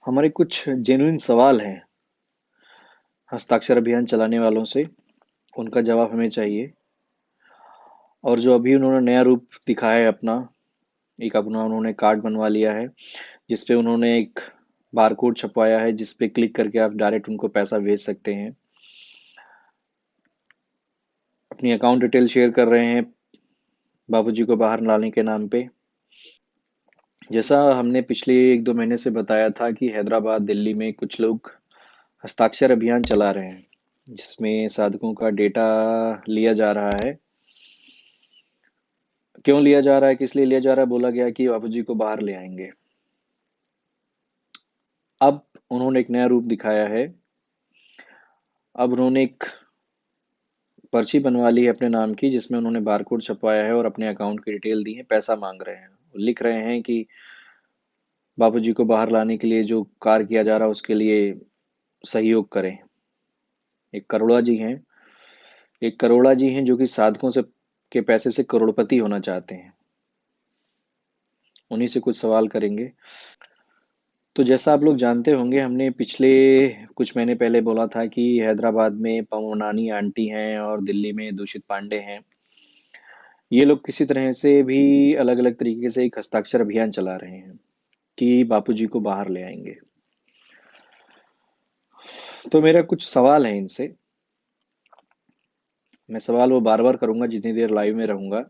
हमारे कुछ जेन्युइन सवाल हैं हस्ताक्षर अभियान चलाने वालों से। उनका जवाब हमें चाहिए। और जो अभी उन्होंने नया रूप दिखाया है अपना, एक अपना उन्होंने कार्ड बनवा लिया है जिसपे उन्होंने एक बारकोड छपवाया है जिसपे क्लिक करके आप डायरेक्ट उनको पैसा भेज सकते हैं। अपनी अकाउंट डिटेल शेयर कर रहे हैं बाबूजी को बाहर लाने के नाम पे। जैसा हमने पिछले 1-2 महीने से बताया था कि हैदराबाद दिल्ली में कुछ लोग हस्ताक्षर अभियान चला रहे हैं जिसमें साधकों का डेटा लिया जा रहा है। क्यों लिया जा रहा है, किस लिए लिया जा रहा है, बोला गया कि बाबूजी को बाहर ले आएंगे। अब उन्होंने एक नया रूप दिखाया है। अब उन्होंने एक पर्ची बनवा ली है अपने नाम की जिसमें उन्होंने बारकोड छपवाया है और अपने अकाउंट की डिटेल दी है। पैसा मांग रहे हैं, लिख रहे हैं कि बाबूजी को बाहर लाने के लिए जो कार्य किया जा रहा है उसके लिए सहयोग करें। एक करोड़ा जी हैं। एक करोड़ा जी हैं जो कि साधकों से के पैसे से करोड़पति होना चाहते हैं। उन्हीं से कुछ सवाल करेंगे। तो जैसा आप लोग जानते होंगे, हमने पिछले कुछ महीने पहले बोला था कि हैदराबाद में पवनानी आंटी हैं और दिल्ली में दूषित पांडे हैं। ये लोग किसी तरह से भी अलग अलग तरीके से एक हस्ताक्षर अभियान चला रहे हैं कि बापूजी को बाहर ले आएंगे। तो मेरा कुछ सवाल है इनसे। मैं सवाल वो बार बार करूंगा जितनी देर लाइव में रहूंगा।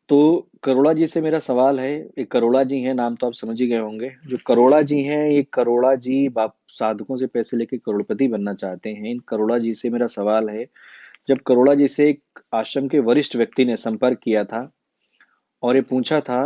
तो करोड़ा जी से मेरा सवाल है। एक करोड़ा जी हैं, नाम तो आप समझ ही गए होंगे। जो करोड़ा जी हैं, ये करोड़ा जी बाप साधकों से पैसे लेके करोड़पति बनना चाहते हैं। इन करोड़ा जी से मेरा सवाल है, जब करोड़ा जी से एक आश्रम के वरिष्ठ व्यक्ति ने संपर्क किया था और ये पूछा था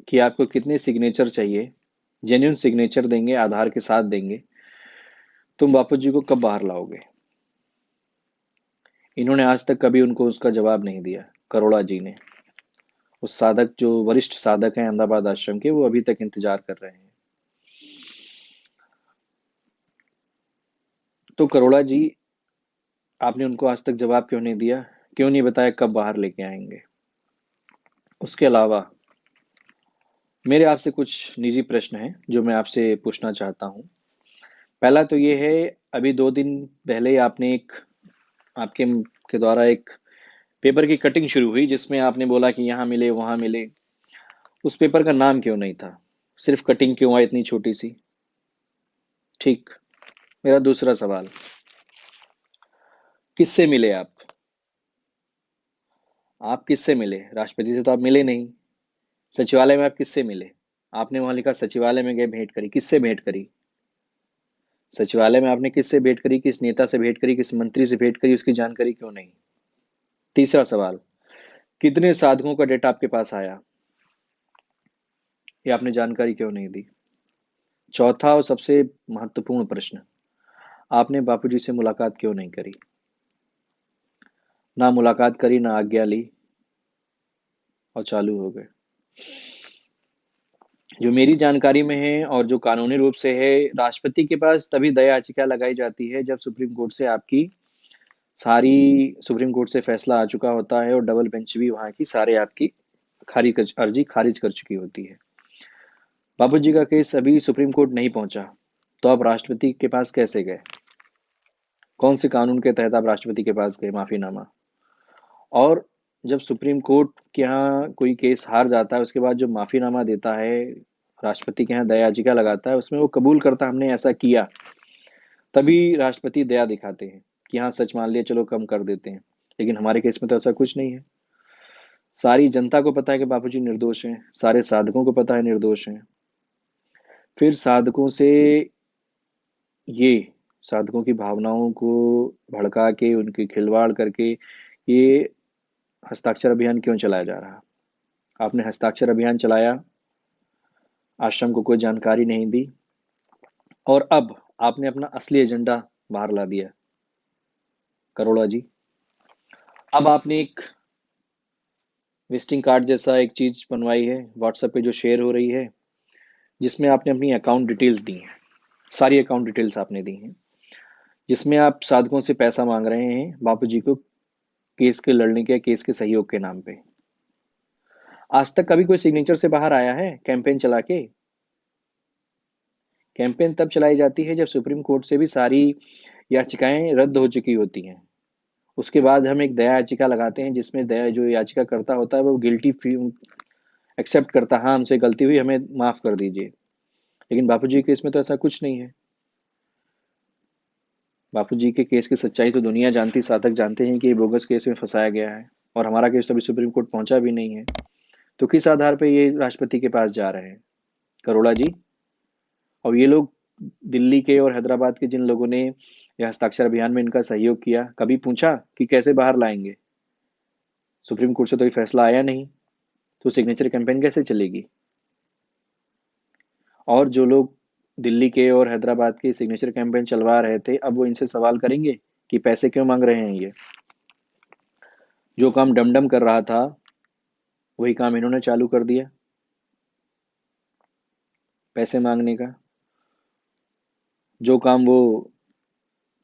कि आपको कितने सिग्नेचर चाहिए, जेन्युइन सिग्नेचर देंगे, आधार के साथ देंगे, तुम बापू जी को कब बाहर लाओगे। इन्होंने आज तक कभी उनको उसका जवाब नहीं दिया। करोड़ा जी ने, उस साधक जो वरिष्ठ साधक हैं अहमदाबाद आश्रम के, वो अभी तक इंतजार कर रहे हैं। तो करोड़ा जी, आपने उनको आज तक जवाब क्यों नहीं दिया, क्यों नहीं बताया कब बाहर लेके आएंगे। उसके अलावा मेरे आपसे कुछ निजी प्रश्न हैं जो मैं आपसे पूछना चाहता हूँ। पहला तो ये है, अभी 2 दिन पहले आपने एक आपके के द्वारा एक पेपर की कटिंग शुरू हुई जिसमें आपने बोला कि यहाँ मिले वहां मिले। उस पेपर का नाम क्यों नहीं था, सिर्फ कटिंग क्यों आई इतनी छोटी सी। ठीक। मेरा दूसरा सवाल, किससे मिले आप किससे मिले, राष्ट्रपति से तो आप मिले नहीं। सचिवालय में आप किससे मिले, आपने वहां लिखा सचिवालय में गए भेंट करी, किससे भेंट करी। सचिवालय में आपने किससे भेंट करी, किस नेता से भेंट करी, किस मंत्री से भेंट करी, उसकी जानकारी क्यों नहीं। तीसरा सवाल, कितने साधकों का डेटा आपके पास आया, ये आपने जानकारी क्यों नहीं दी। चौथा और सबसे महत्वपूर्ण प्रश्न, आपने बापूजी से मुलाकात क्यों नहीं करी। ना मुलाकात करी, ना आज्ञा ली और चालू हो गए। जो मेरी जानकारी में है और जो कानूनी रूप से है, राष्ट्रपति के पास तभी दया याचिका लगाई जाती है जब सुप्रीम कोर्ट से फैसला आ चुका होता है और डबल बेंच भी वहां की सारे आपकी अर्जी खारिज कर चुकी होती है। बाबूजी का केस अभी सुप्रीम कोर्ट नहीं पहुंचा, तो आप राष्ट्रपति के पास कैसे गए, कौन से कानून के तहत आप राष्ट्रपति के पास गए माफीनामा। और जब सुप्रीम कोर्ट के यहाँ कोई केस हार जाता है, उसके बाद जो माफीनामा देता है, राष्ट्रपति के यहाँ दया याचिका लगाता है, उसमें वो कबूल करता हमने ऐसा किया, तभी राष्ट्रपति दया दिखाते हैं कि हाँ सच मान लिया, चलो कम कर देते हैं। लेकिन हमारे केस में तो ऐसा कुछ नहीं है। सारी जनता को पता है कि बापूजी निर्दोष हैं, सारे साधकों को पता है निर्दोष हैं। फिर ये साधकों की भावनाओं को भड़का के, उनकी खिलवाड़ करके ये हस्ताक्षर अभियान क्यों चलाया जा रहा। आपने हस्ताक्षर अभियान चलाया, आश्रम को कोई जानकारी नहीं दी, और अब आपने अपना असली एजेंडा बाहर ला दिया। करोड़ा जी, अब आपने एक विजिटिंग कार्ड जैसा एक चीज बनवाई है व्हाट्सएप पे जो शेयर हो रही है, जिसमें आपने अपनी अकाउंट डिटेल्स दी हैं। सारी अकाउंट डिटेल्स आपने दी हैं, जिसमें आप साधकों से पैसा मांग रहे हैं बापूजी को केस के लड़ने के, केस के सहयोग के नाम पे। आज तक कभी कोई सिग्नेचर से बाहर आया है कैंपेन चला के। कैंपेन तब चलाई जाती है जब सुप्रीम कोर्ट से भी सारी याचिकाएं रद्द हो चुकी होती हैं। उसके बाद हम एक दया याचिका लगाते हैं जिसमें दया जो याचिका करता होता है वो गिल्टी फील एक्सेप्ट करता, हाँ हमसे गलती हुई, हमें माफ कर दीजिए। लेकिन बापूजी के केस में तो ऐसा कुछ नहीं है। बापूजी के केस की सच्चाई तो दुनिया जानती, साधक जानते हैं कि ये बोगस केस में फंसाया गया है और हमारा केस तो अभी सुप्रीम कोर्ट पहुंचा भी नहीं है। तो किस आधार पे ये राष्ट्रपति के पास जा रहे हैं करोड़ा जी? और ये लोग दिल्ली के और हैदराबाद के जिन लोगों ने ये हस्ताक्षर अभियान में इनका सहयोग किया, कभी पूछा कि कैसे बाहर लाएंगे? सुप्रीम कोर्ट से तो ये फैसला आया नहीं, तो सिग्नेचर कैंपेन कैसे चलेगी? और जो लोग दिल्ली के और हैदराबाद के सिग्नेचर कैंपेन चलवा रहे थे, अब वो इनसे सवाल करेंगे कि पैसे क्यों मांग रहे हैं ये? जो काम डमडम कर रहा था वही काम इन्होंने चालू कर दिया, पैसे मांगने का। जो काम वो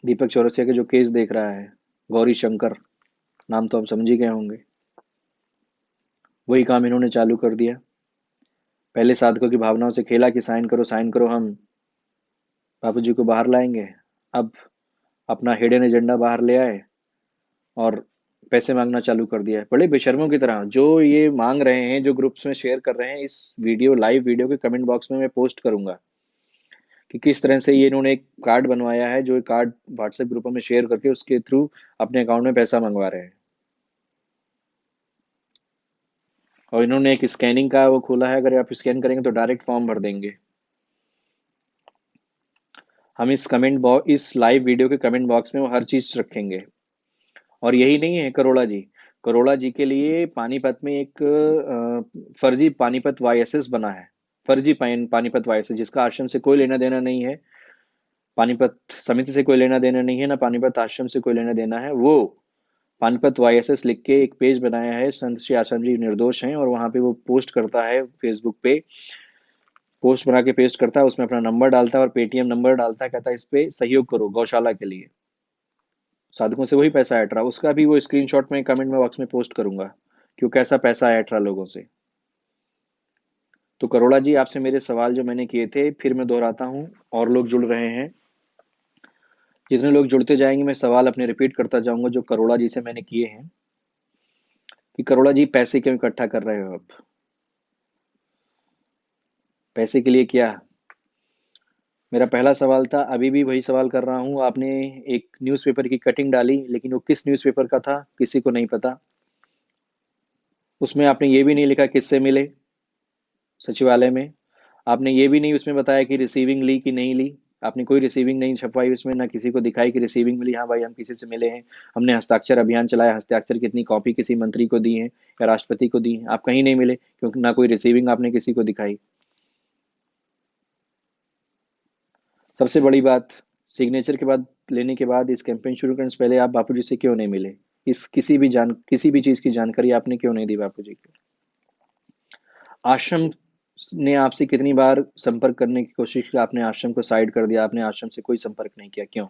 दीपक चौरसिया के जो केस देख रहा है, गौरी शंकर, नाम तो आप समझ ही गए होंगे, वही काम इन्होंने चालू कर दिया। पहले साधकों की भावनाओं से खेला कि साइन करो साइन करो, हम बापू जी को बाहर लाएंगे। अब अपना हिडन एजेंडा बाहर ले आए और पैसे मांगना चालू कर दिया है, बड़े बेशर्मों की तरह। जो ये मांग रहे हैं, जो ग्रुप्स में शेयर कर रहे हैं, इस वीडियो लाइव वीडियो के कमेंट बॉक्स में मैं पोस्ट करूंगा कि किस तरह से ये इन्होंने एक कार्ड बनवाया है, जो कार्ड व्हाट्सएप ग्रुपों में शेयर करके उसके थ्रू अपने अकाउंट में पैसा मंगवा रहे हैं। और इन्होंने एक स्कैनिंग का वो खोला है, अगर आप स्कैन करेंगे तो डायरेक्ट फॉर्म भर देंगे। हम इस कमेंट बॉक्स, इस लाइव वीडियो के कमेंट बॉक्स में वो हर चीज रखेंगे। और यही नहीं है करोड़ा जी, करोड़ा जी के लिए पानीपत में एक फर्जी पानीपत वाईएसएस बना है। फर्जी पानीपत वाईएसएस, जिसका आश्रम से कोई लेना देना नहीं है, पानीपत समिति से कोई लेना देना नहीं है, ना पानीपत आश्रम से कोई लेना देना है। वो पानीपत वाईएसएस लिख के एक पेज बनाया है, संत श्री आश्रम जी निर्दोष हैं, और वहां पे वो पोस्ट करता है फेसबुक पे, पोस्ट बना के पेस्ट करता है, उसमें अपना नंबर डालता है और पेटीएम नंबर डालता है, कहता है इस पे सहयोग करो गौशाला के लिए। साधकों से वही पैसा ऐट रहा, उसका भी वो स्क्रीनशॉट में कमेंट में बॉक्स में पोस्ट करूंगा कि वो कैसा पैसा ऐट रहा लोगों से। तो करोड़ा जी, आपसे मेरे सवाल जो मैंने किए थे फिर मैं दोहराता हूँ, और लोग जुड़ रहे हैं, जितने लोग जुड़ते जाएंगे मैं सवाल अपने रिपीट करता जाऊंगा जो करोड़ा जी से मैंने किए हैं कि करोड़ा जी पैसे क्यों इकट्ठा कर रहे हो आप? पैसे के लिए क्या? मेरा पहला सवाल था, अभी भी वही सवाल कर रहा हूँ। आपने एक न्यूज़पेपर की कटिंग डाली, लेकिन वो किस न्यूज़पेपर का था किसी को नहीं पता। उसमें आपने ये भी नहीं लिखा किससे मिले सचिवालय में। आपने ये भी नहीं उसमें बताया कि रिसीविंग ली कि नहीं ली। आपने कोई रिसीविंग नहीं छपवाई उसमें, ना किसी को दिखाई कि रिसीविंग मिली, हाँ भाई हम किसी से मिले हैं, हमने हस्ताक्षर अभियान चलाया, हस्ताक्षर कितनी कॉपी किसी मंत्री को दी है या राष्ट्रपति को दी है। आप कहीं नहीं मिले क्योंकि ना कोई रिसीविंग आपने किसी को दिखाई। सबसे बड़ी बात, सिग्नेचर के बाद लेने के बाद इस कैंपेन शुरू करने से पहले आप बापू जी से क्यों नहीं मिले? इस किसी भी चीज की जानकारी आपने क्यों नहीं दी बापू जी को? आश्रम ने आपसे कितनी बार संपर्क करने की कोशिश की, आपने आश्रम को साइड कर दिया, आपने आश्रम से कोई संपर्क नहीं किया, क्यों?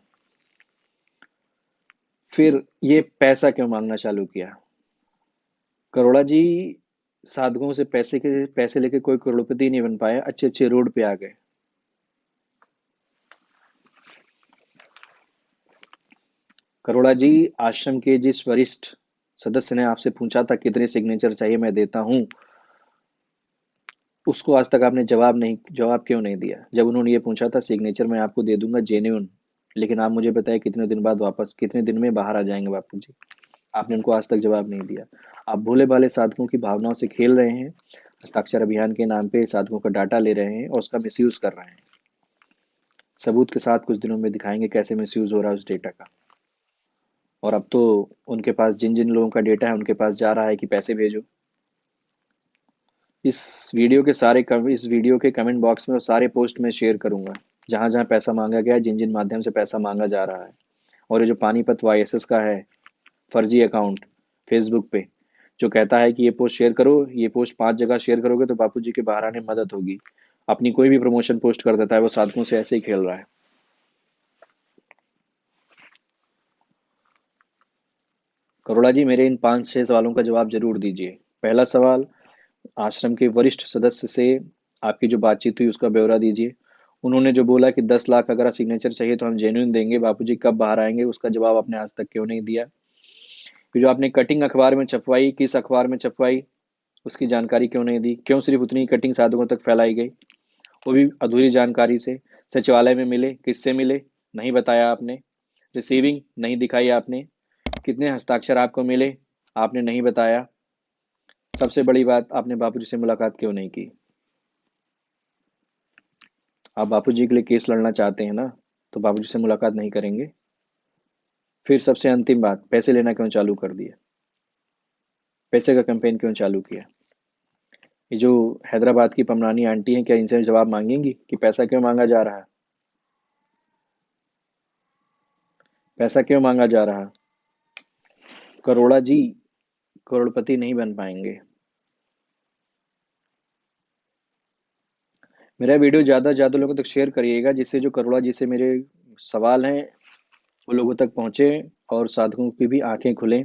फिर ये पैसा क्यों मांगना चालू किया? करोड़ा जी, साधकों से पैसे लेके कोई करोड़पति नहीं बन पाया, अच्छे अच्छे रोड पे आ गए। करोड़ा जी, आश्रम के जिस वरिष्ठ सदस्य ने आपसे पूछा था कितने सिग्नेचर चाहिए मैं देता हूं, उसको आज तक आपने जवाब क्यों नहीं दिया? जब उन्होंने ये पूछा था सिग्नेचर मैं आपको दे दूंगा जेन्युइन, लेकिन आप मुझे बताए कितने दिन बाद वापस, कितने दिन में बाहर आ जाएंगे बापू जी? आपने उनको आज तक जवाब नहीं दिया। आप भोले भाले साधकों की भावनाओं से खेल रहे हैं, हस्ताक्षर अभियान के नाम पे साधकों का डाटा ले रहे हैं और उसका मिसयूज कर रहे हैं। सबूत के साथ कुछ दिनों में दिखाएंगे कैसे मिसयूज हो रहा है उस डेटा का। और अब तो उनके पास जिन जिन लोगों का डेटा है उनके पास जा रहा है कि पैसे भेजो। इस वीडियो के कमेंट बॉक्स में वो सारे पोस्ट में शेयर करूंगा जहां जहां पैसा मांगा गया, जिन जिन माध्यम से पैसा मांगा जा रहा है। और ये जो पानीपत वाईएसएस का है फर्जी अकाउंट फेसबुक पे, जो कहता है कि ये पोस्ट शेयर करो, ये पोस्ट 5 जगह शेयर करोगे तो बापू जी के बाहर आने में मदद होगी, अपनी कोई भी प्रमोशन पोस्ट कर देता है, वो साधकों से ऐसे ही खेल रहा है। करोड़ा जी, मेरे इन 5-6 सवालों का जवाब जरूर दीजिए। पहला सवाल, आश्रम के वरिष्ठ सदस्य से आपकी जो बातचीत हुई उसका ब्यौरा दीजिए। उन्होंने जो बोला कि 10 लाख अगर सिग्नेचर चाहिए तो हम जेन्युइन देंगे, बापूजी कब बाहर आएंगे उसका जवाब आपने आज तक क्यों नहीं दिया। फिर जो आपने कटिंग अखबार में छपवाई, किस अखबार में छपवाई उसकी जानकारी क्यों नहीं दी, क्यों सिर्फ उतनी कटिंग साधकों तक फैलाई गई, वो भी अधूरी जानकारी से। सचिवालय में मिले, किससे मिले, नहीं बताया आपने। रिसीविंग नहीं दिखाई आपने। कितने हस्ताक्षर आपको मिले, आपने नहीं बताया। सबसे बड़ी बात, आपने बापूजी से मुलाकात क्यों नहीं की। आप बापूजी के लिए केस लड़ना चाहते हैं ना, तो बापूजी से मुलाकात नहीं करेंगे। फिर सबसे अंतिम बात, पैसे लेना क्यों चालू कर दिया, पैसे का कैंपेन क्यों चालू किया। ये जो हैदराबाद की पमरानी आंटी हैं, क्या इनसे जवाब मांगेंगी कि पैसा क्यों मांगा जा रहा है, पैसा क्यों मांगा जा रहा। करोड़ा जी करोड़पति नहीं बन पाएंगे। मेरा वीडियो ज़्यादा से ज़्यादा लोगों तक शेयर करिएगा, जिससे जो करोड़ा जी से मेरे सवाल हैं वो लोगों तक पहुँचे, और साधकों की भी आंखें खुलें,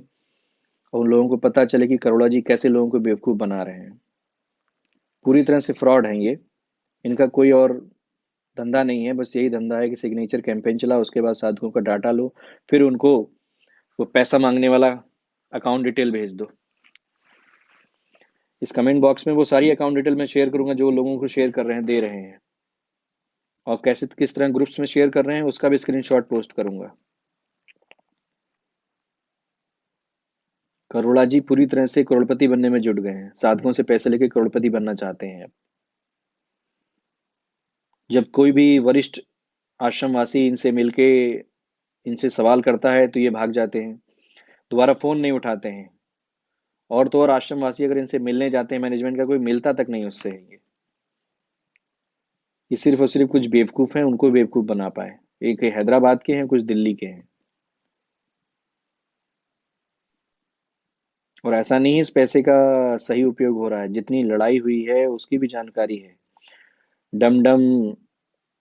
और उन लोगों को पता चले कि करोड़ा जी कैसे लोगों को बेवकूफ़ बना रहे हैं। पूरी तरह से फ्रॉड हैं ये। इनका कोई और धंधा नहीं है, बस यही धंधा है कि सिग्नेचर कैंपेन चला, उसके बाद साधकों का डाटा लो, फिर उनको वो पैसा मांगने वाला अकाउंट डिटेल भेज दो। इस कमेंट बॉक्स में वो सारी अकाउंट डिटेल मैं शेयर करूंगा जो लोगों को शेयर कर रहे हैं, दे रहे हैं, और कैसे किस तरह ग्रुप्स में शेयर कर रहे हैं उसका भी स्क्रीनशॉट पोस्ट करूंगा। करोड़ा जी पूरी तरह से करोड़पति बनने में जुट गए हैं, साधकों से पैसे लेके करोड़पति बनना चाहते हैं। जब कोई भी वरिष्ठ आश्रमवासी इनसे मिलके इनसे सवाल करता है तो ये भाग जाते हैं, दोबारा फोन नहीं उठाते हैं। और तो और आश्रमवासी अगर इनसे मिलने जाते हैं, मैनेजमेंट का कोई मिलता तक नहीं उससे। ये सिर्फ और सिर्फ कुछ बेवकूफ हैं, उनको बेवकूफ बना पाए। एक हैदराबाद के हैं, कुछ दिल्ली के हैं। और ऐसा नहीं है इस पैसे का सही उपयोग हो रहा है, जितनी लड़ाई हुई है उसकी भी जानकारी है। डमडम,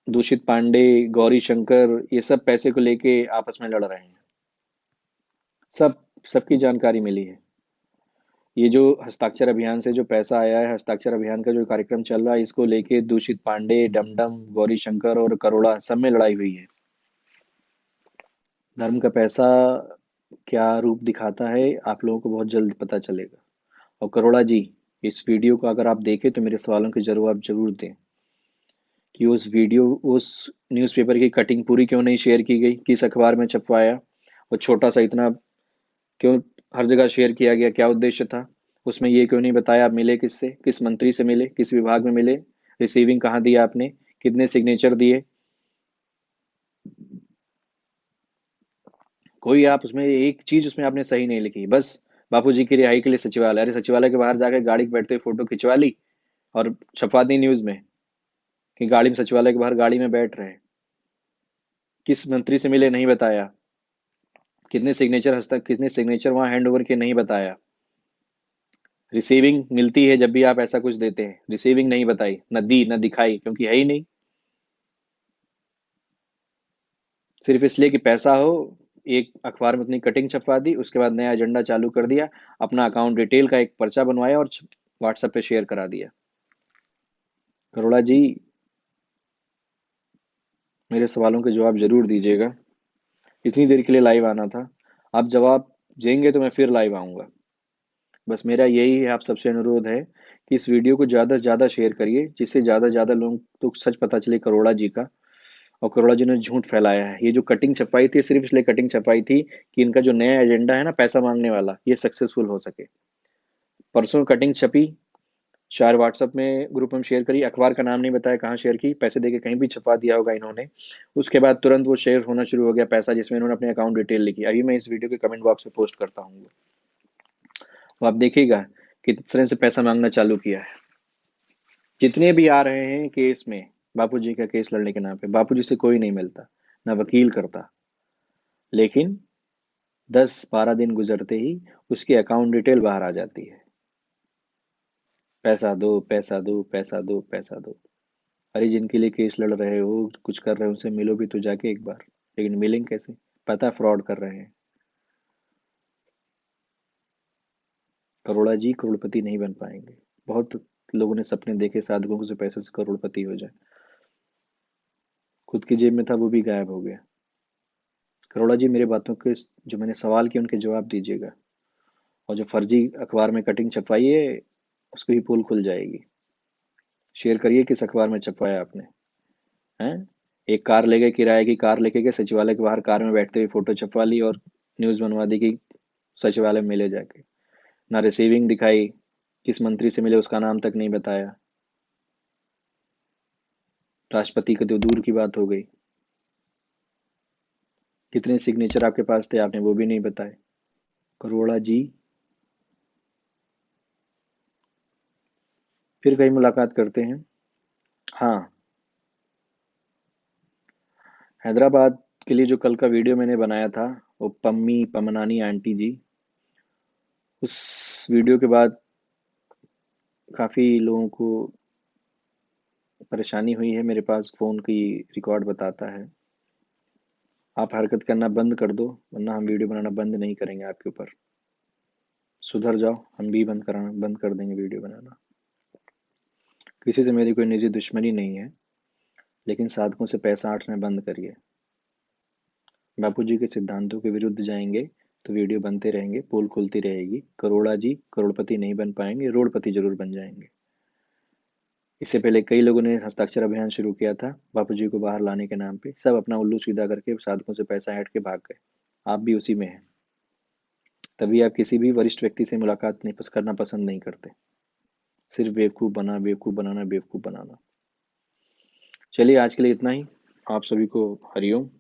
दूषित पांडे, गौरी शंकर, ये सब पैसे को लेके आपस में लड़ रहे हैं। सब सबकी जानकारी मिली है। ये जो हस्ताक्षर अभियान से जो पैसा आया है, हस्ताक्षर अभियान का जो कार्यक्रम चल रहा है, इसको लेके दूषित पांडे, डमडम, गौरी शंकर और करोड़ा सब में लड़ाई हुई है। धर्म का पैसा क्या रूप दिखाता है आप लोगों को बहुत जल्द पता चलेगा। और करोड़ा जी, इस वीडियो को अगर आप देखें तो मेरे सवालों के जवाब जरूर दें कि उस न्यूज़पेपर की कटिंग पूरी क्यों नहीं शेयर की गई, किस अखबार में छपवाया, वो छोटा सा इतना क्यों हर जगह शेयर किया गया, क्या उद्देश्य था। उसमें ये क्यों नहीं बताया आप मिले किससे, किस मंत्री से मिले, किस विभाग में मिले, रिसीविंग कहाँ दिया आपने, कितने सिग्नेचर दिए। कोई आप उसमें एक चीज उसमें आपने सही नहीं लिखी। बस बापूजी की रिहाई के लिए सचिवालय, अरे सचिवालय के बाहर जाकर गाड़ी पे बैठते फोटो खिंचवा ली और छपवा दी न्यूज में कि गाड़ी में, सचिवालय के बाहर गाड़ी में बैठ रहे। किस मंत्री से मिले नहीं बताया। कितने सिग्नेचर वहां हैंड ओवर के नहीं बताया। रिसीविंग मिलती है जब भी आप ऐसा कुछ देते हैं, रिसीविंग नहीं बताई, न दी न दिखाई, क्योंकि है ही नहीं। सिर्फ इसलिए कि पैसा हो, एक अखबार में उतनी कटिंग छपवा दी, उसके बाद नया एजेंडा चालू कर दिया, अपना अकाउंट डिटेल का एक पर्चा बनवाया और व्हाट्सएप पे शेयर करा दिया। करोड़ा जी, मेरे सवालों के जवाब जरूर दीजिएगा। इतनी देर के लिए लाइव आना था, आप जवाब देंगे तो मैं फिर लाइव आऊंगा। बस मेरा यही है आप सबसे अनुरोध है कि इस वीडियो को ज़्यादा से ज़्यादा शेयर करिए, जिससे ज़्यादा से ज़्यादा लोगों को सच पता चले करोड़ा जी का। और करोड़ा जी ने झूठ फैलाया है। ये जो कटिंग छपाई थी, सिर्फ इसलिए कटिंग छपाई थी कि इनका जो नया एजेंडा है ना पैसा मांगने वाला, ये सक्सेसफुल हो सके। परसों कटिंग छपी, शायद व्हाट्सएप में ग्रुप में शेयर करी, अखबार का नाम नहीं बताया कहाँ शेयर की, पैसे देके कहीं भी छपा दिया होगा इन्होंने। उसके बाद तुरंत वो शेयर होना शुरू हो गया पैसा, जिसमें इन्होंने अपने अकाउंट डिटेल लिखी। अभी मैं इस वीडियो के कमेंट बॉक्स में पोस्ट करता हूँ, तो आप देखिएगा किस तरह से पैसा मांगना चालू किया है। जितने भी आ रहे हैं केस में, बापूजी का केस लड़ने के नाम पे, बापूजी से कोई नहीं मिलता, ना वकील करता, लेकिन 10-12 दिन गुजरते ही उसकी अकाउंट डिटेल बाहर आ जाती है। पैसा दो, पैसा दो, पैसा दो, पैसा दो। अरे जिनके लिए केस लड़ रहे हो, कुछ कर रहे हो, उनसे मिलो भी तो जाके एक बार। लेकिन मिलेंगे कैसे, पता फ्रॉड कर रहे हैं। करोड़ा जी करोड़पति नहीं बन पाएंगे। बहुत लोगों ने सपने देखे साधकों से पैसे से करोड़पति हो जाए। खुद की जेब में था वो भी गायब हो गया। करोड़ा जी, मेरे बातों के जो मैंने सवाल किए उनके जवाब दीजिएगा। और जो फर्जी अखबार में कटिंग छपवाई है उसकी भी पोल खुल जाएगी। शेयर करिए किस अखबार में छपवाया आपने। हैं? एक कार ले गए, किराए की कार लेके गए, सचिवालय के बाहर कार में बैठते हुए फोटो छपवा ली और न्यूज बनवा दी कि सचिवालय में मिले जाके। ना रिसीविंग दिखाई, किस मंत्री से मिले उसका नाम तक नहीं बताया। राष्ट्रपति के तो दूर की बात हो गई। कितने सिग्नेचर आपके पास थे आपने वो भी नहीं बताए। करोड़ा जी, फिर कहीं मुलाकात करते हैं। हाँ, हैदराबाद के लिए जो कल का वीडियो मैंने बनाया था, वो पम्मी पमनानी आंटी जी, उस वीडियो के बाद काफ़ी लोगों को परेशानी हुई है। मेरे पास फ़ोन की रिकॉर्ड बताता है। आप हरकत करना बंद कर दो, वरना हम वीडियो बनाना बंद नहीं करेंगे आपके ऊपर। सुधर जाओ, हम भी बंद कर देंगे वीडियो बनाना। किसी से मेरी कोई निजी दुश्मनी नहीं है, लेकिन साधकों से पैसा ऐंठना बंद करिए। बापूजी के सिद्धांतों के विरुद्ध जाएंगे तो वीडियो बनते रहेंगे, पोल खुलती रहेगी। करोड़ा जी करोड़पति नहीं बन पाएंगे, रोड़पति जरूर बन जाएंगे। इससे पहले कई लोगों ने हस्ताक्षर अभियान शुरू किया था बापूजी को बाहर लाने के नाम पे। सब अपना उल्लू सीधा करके साधकों से पैसा ऐंठ के भाग गए। आप भी उसी में हैं। तभी आप किसी भी वरिष्ठ व्यक्ति से मुलाकात नहीं करना पसंद नहीं करते। सिर्फ बेवकूफ़ बनाना, बेवकूफ़ बनाना। चलिए, आज के लिए इतना ही। आप सभी को हरिओम।